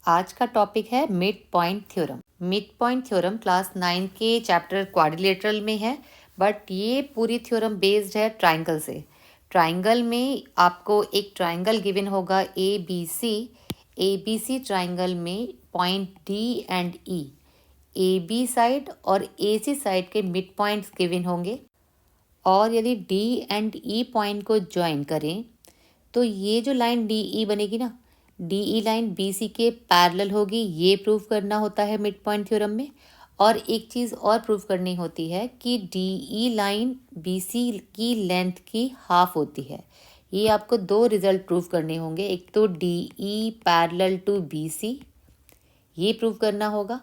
आज का टॉपिक है mid point theorem. Mid point theorem class 9 के चैप्टर क्वाड्रिलेटरल में है, बट ये पूरी थ्योरम बेस्ड है ट्राइंगल से। ट्राइंगल में आपको एक ट्राइंगल गिवन होगा ए बी सी ट्राइंगल में point D and E, A B side और ए सी साइड के मिड पॉइंट्स गिवन होंगे। और यदि डी एंड ई पॉइंट को ज्वाइन करें तो ये जो लाइन डी ई बनेगी ना, D E line B C के पैरेलल होगी। ये प्रूव करना होता है मिड पॉइंट थ्योरम में। और एक चीज़ और प्रूव करनी होती है कि D E line B C की लेंथ की हाफ होती है। ये आपको दो रिजल्ट प्रूव करने होंगे। एक तो D E parallel to B C, ये प्रूव करना होगा,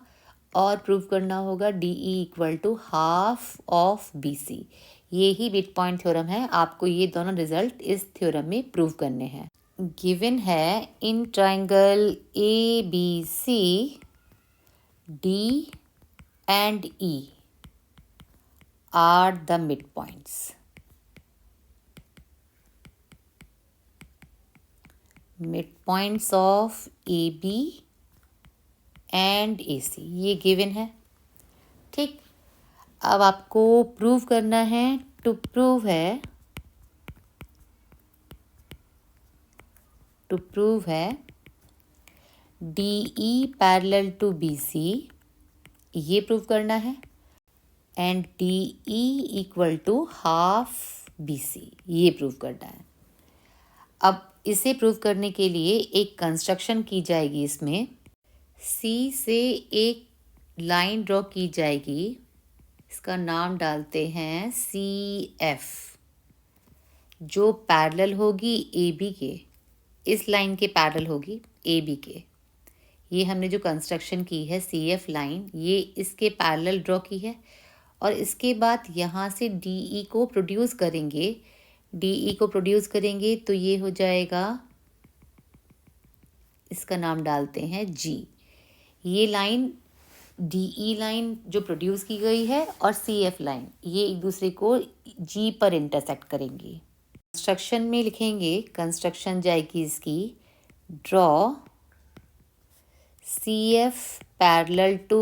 और प्रूव करना होगा D E equal to half of B C. ये ही मिड पॉइंट थ्योरम है। आपको ये दोनों रिजल्ट इस थ्योरम में प्रूव करने हैं। गिवन है in triangle A B C D and E are the mid points. Mid points of A B and A C ये गिवन है। ठीक, अब आपको प्रूव करना है। टू प्रूव है D E parallel to B C, ये प्रूव करना है, and D E equal to half B C, ये प्रूव करना है। अब इसे प्रूव करने के लिए एक कंस्ट्रक्शन की जाएगी। इसमें सी से एक लाइन ड्रॉ की जाएगी, इसका नाम डालते हैं सी एफ, जो पैरेलल होगी ए बी के। इस लाइन के पैरेलल होगी ए बी के। ये हमने जो कंस्ट्रक्शन की है सी एफ लाइन, ये इसके पैरेलल ड्रॉ की है। और इसके बाद यहाँ से डी ई को प्रोड्यूस करेंगे। तो ये हो जाएगा, इसका नाम डालते हैं जी। ये लाइन डी ई लाइन जो प्रोड्यूस की गई है और सी एफ लाइन, ये एक दूसरे को जी पर इंटरसेक्ट करेंगी। कंस्ट्रक्शन में लिखेंगे, कंस्ट्रक्शन जाएगी इसकी, draw C F parallel to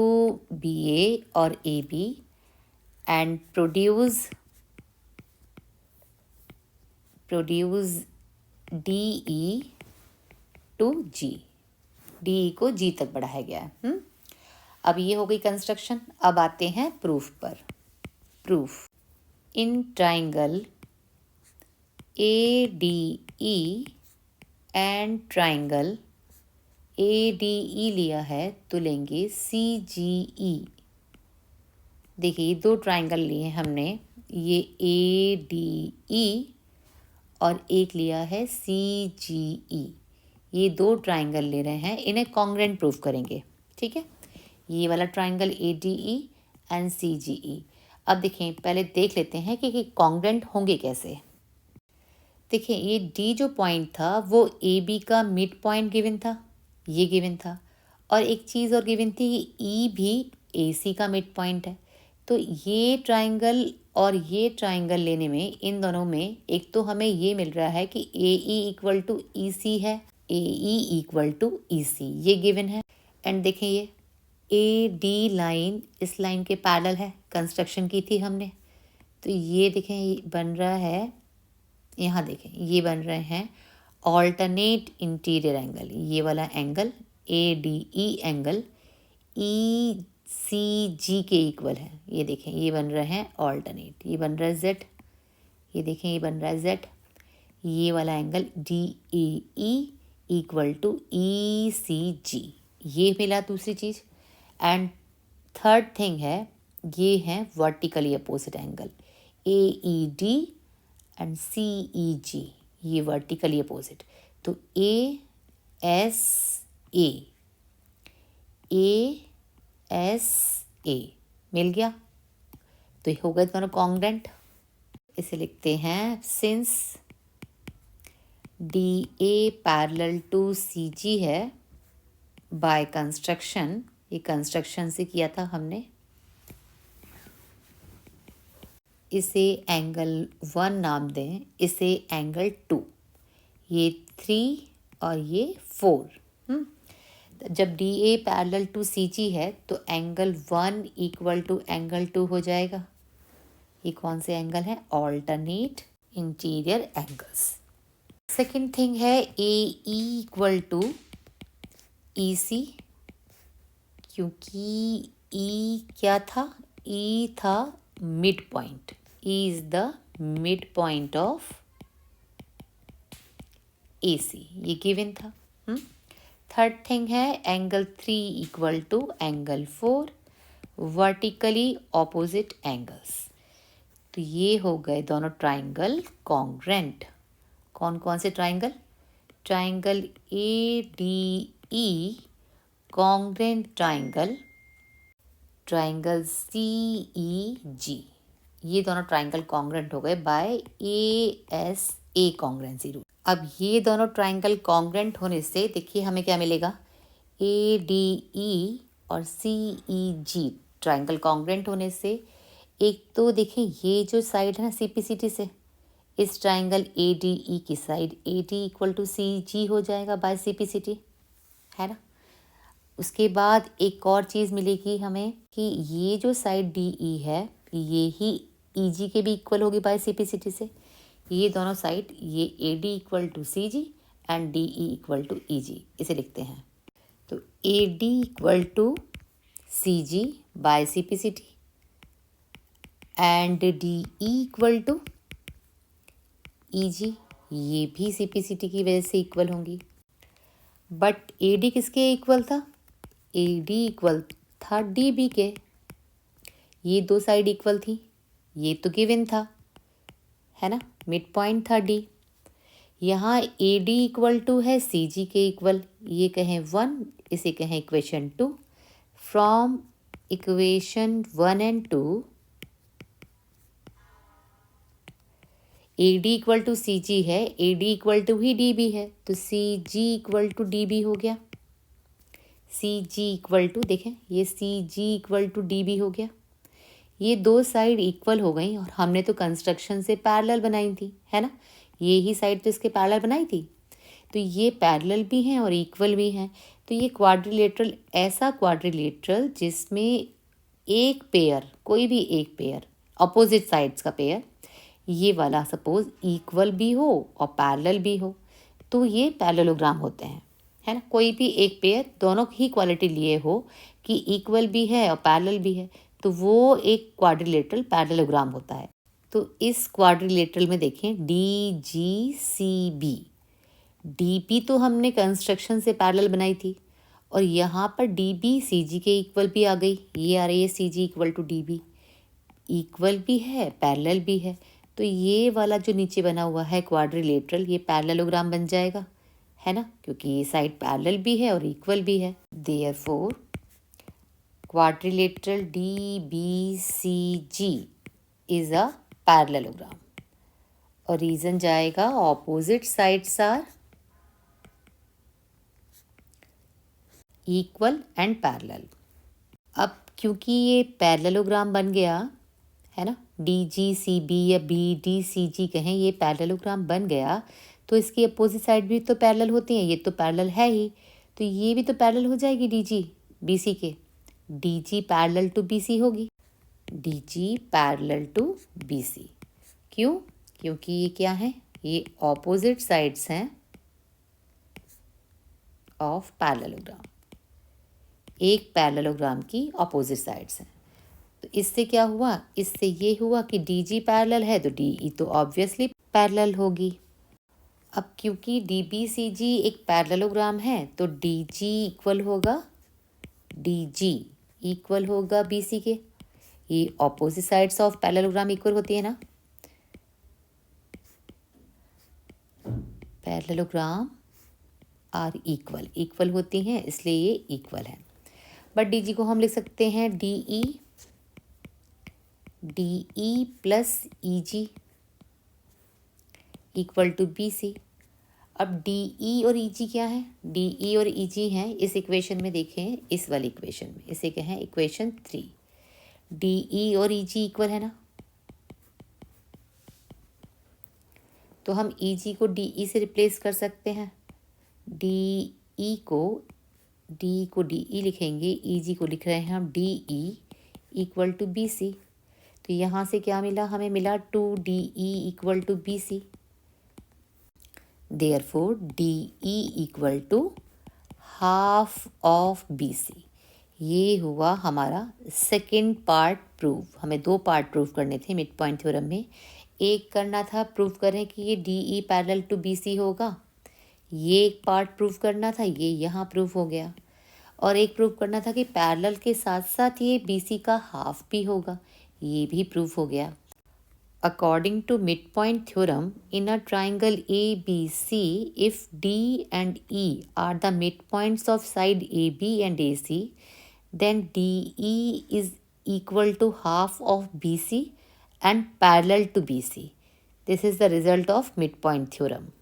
B A और A B and produce D E to G. D E को जी तक बढ़ाया गया है। अब ये हो गई कंस्ट्रक्शन। अब आते हैं प्रूफ पर। Proof in triangle A D E and triangle A D ई लिया है तो लेंगे सी जी ई। देखिए दो ट्राइंगल लिए हैं हमने, ये ए डी ई और एक लिया है सी जी ई। ये दो ट्राइंगल ले रहे हैं, इन्हें कॉन्ग्रेंट प्रूफ करेंगे। ठीक है, ये वाला triangle A D E and C G E. अब देखें, पहले देख लेते हैं कि कॉन्ग्रेंट होंगे कैसे। देखिए ये डी जो पॉइंट था वो ए बी का मिड पॉइंट गिवन था, ये गिवन था। और एक चीज़ और गिवन थी कि ई भी ए सी का मिड पॉइंट है। तो ये ट्राइंगल और ये ट्राइंगल लेने में, इन दोनों में एक तो हमें ये मिल रहा है कि ए ई इक्वल टू ई सी है, ए ई इक्वल टू ई सी, ये गिवन है। एंड देखें ये ए डी लाइन इस लाइन के पैरेलल है, कंस्ट्रक्शन की थी हमने। तो ये देखें ये बन रहा है, यहाँ देखें ये बन रहे हैं ऑल्टरनेट इंटीरियर एंगल। ये वाला angle A D E angle E C G के इक्वल है। ये देखें ये बन रहे हैं ऑल्टरनेट, ये बन रहा है जेड। ये देखें ये बन रहा है जेड। ये वाला angle D A E equal to E C G, ये मिला दूसरी चीज़। एंड थर्ड थिंग है, ये है vertically opposite angle A E D and C E G, ये वर्टिकली अपोजिट। तो ए एस ए मिल गया। तो ये हो गए दोनों कॉन्ग्रेंट। इसे लिखते हैं since D A parallel to C G है बाय कंस्ट्रक्शन, ये कंस्ट्रक्शन से किया था हमने, इसे एंगल 1 नाम दें, इसे एंगल 2, ये 3 और ये 4। जब D A parallel to C G है तो एंगल 1 इक्वल टू एंगल 2 हो जाएगा। ये कौन से एंगल है? Alternate interior angles. Second thing है ए इक्वल टू ई सी, क्योंकि ई क्या था? ई था mid point. E is the mid point of A C, ये गिवन था। थर्ड थिंग है angle 3 equal to angle 4, vertically opposite angles. तो ये हो गए दोनों ट्राइंगल कॉन्ग्रेंट। कौन कौन से triangle? Triangle A D E congruent triangle, triangle C E G, ये दोनों ट्राइंगल कॉन्ग्रेंट हो गए by A S A congruency rule. अब ये दोनों ट्राइंगल कॉन्ग्रेंट होने से देखिए हमें क्या मिलेगा? ए डी ई और सी ई जी ट्राइंगल कॉन्ग्रेंट होने से एक तो देखिए ये जो साइड है ना सी पी सी टी से, इस ट्राइंगल ए डी ई की side A D equal to C G हो जाएगा by C P C T, है ना। उसके बाद एक और चीज़ मिलेगी हमें कि ये जो साइड डी ई है ये ही ई जी के भी इक्वल होगी by C P C T से। ये दोनों साइड, ये A D equal to C G and D E equal to E G, इसे लिखते हैं। तो A D equal to C G by C P C T and D E equal to E G, ये भी सी P C T की वजह से equal होंगी। बट ए डी किसके इक्वल था? ए डी इक्वल था डी बी के। ये दो साइड इक्वल थी, ये तो गिवन था, है ना, मिड पॉइंट था डी। यहाँ ए डी इक्वल टू है सी जी के इक्वल, ये कहें 1, इसे कहें equation 2। From equation 1 and 2 A D equal to C G है, ए डी इक्वल टू ही डी बी है, तो C G equal to D B हो गया। सी जी इक्वल टू, देखें ये C G equal to D B हो गया। ये दो साइड इक्वल हो गई और हमने तो कंस्ट्रक्शन से पैरेलल बनाई थी, है ना। ये ही साइड तो इसके पैरेलल बनाई थी, तो ये पैरेलल भी हैं और इक्वल भी हैं। तो ये क्वाड्रिलेटरल, ऐसा क्वाड्रिलेटरल जिसमें एक पेयर, कोई भी एक पेयर, अपोजिट साइड्स का पेयर, ये वाला सपोज इक्वल भी हो और पैरेलल भी हो, तो ये पैरेललोग्राम होते हैं, है ना। कोई भी एक पेयर दोनों ही क्वालिटी लिए हो कि इक्वल भी है और पैरेलल भी है, तो वो एक क्वाड्रिलेटरल पैरेललोग्राम होता है। तो इस क्वाड्रिलेटरल में देखें D G C B, D P तो हमने कंस्ट्रक्शन से पैरेलल बनाई थी और यहाँ पर डी बी सी जी के इक्वल भी आ गई, ये आ रही है C G equal to D B, equal भी है पैरेलल भी है। तो ये वाला जो नीचे बना हुआ है क्वाड्रिलेटरल, ये पैरेललोग्राम बन जाएगा, है ना, क्योंकि ये साइड पैरेलल भी है और इक्वल भी है। Therefore quadrilateral D B C G is a parallelogram. और रीजन जाएगा opposite sides are equal and parallel. अब क्योंकि ये पैरेललोग्राम बन गया, है ना, डी जी सी बी या बी डी सी जी कहें, ये पैरेललोग्राम बन गया, तो इसकी अपोजिट साइड भी तो पैरेलल होती हैं, ये तो पैरेलल है ही, तो ये भी तो पैरेलल हो जाएगी डी जी बी सी के। D G parallel to B C होगी, D G parallel to B C. क्यों? क्योंकि ये क्या है? ये ऑपोजिट साइड्स हैं ऑफ पैरेललोग्राम, एक पैरेललोग्राम की ऑपोजिट साइड्स हैं। तो इससे क्या हुआ? इससे ये हुआ कि डी जी पैरेलल है तो डी ई तो ऑब्वियसली पैरेलल होगी। अब क्योंकि डी बी सी जी एक पैरेललोग्राम है तो डी जी इक्वल होगा, डी जी इक्वल होगा बी सी के। ये opposite sides of parallelogram equal होती है ना, पैरेललोग्राम आर इक्वल, इक्वल होती हैं इसलिए ये इक्वल है। बट डी जी को हम लिख सकते हैं D E plus E G equal to B C. अब डी ई और ई जी क्या है? डी ई और ई जी हैं इस इक्वेशन में, देखें इस वाली इक्वेशन में, इसे कहें इक्वेशन 3। डी ई और ई जी इक्वल है ना, तो हम ई जी को डी ई से रिप्लेस कर सकते हैं। डी ई को डी को डी ई लिखेंगे, ई जी को लिख रहे हैं हम D E equal to B C. तो यहाँ से क्या मिला, हमें मिला 2DE equal to B C. Therefore DE equal to half of B C. ये हुआ हमारा सेकेंड पार्ट प्रूफ। हमें 2 पार्ट प्रूफ करने थे मिड पॉइंट थ्योरम में। एक करना था प्रूफ करें कि ये DE पैरेलल टू BC होगा, ये एक पार्ट प्रूफ करना था, ये यहाँ प्रूफ हो गया। और एक प्रूफ करना था कि पैरेलल के साथ साथ ये BC का हाफ भी होगा, ये भी प्रूफ हो गया। According to midpoint theorem, in a triangle ABC, if D and E are the midpoints of side AB and AC, then DE is equal to half of BC and parallel to BC. This is the result of midpoint theorem.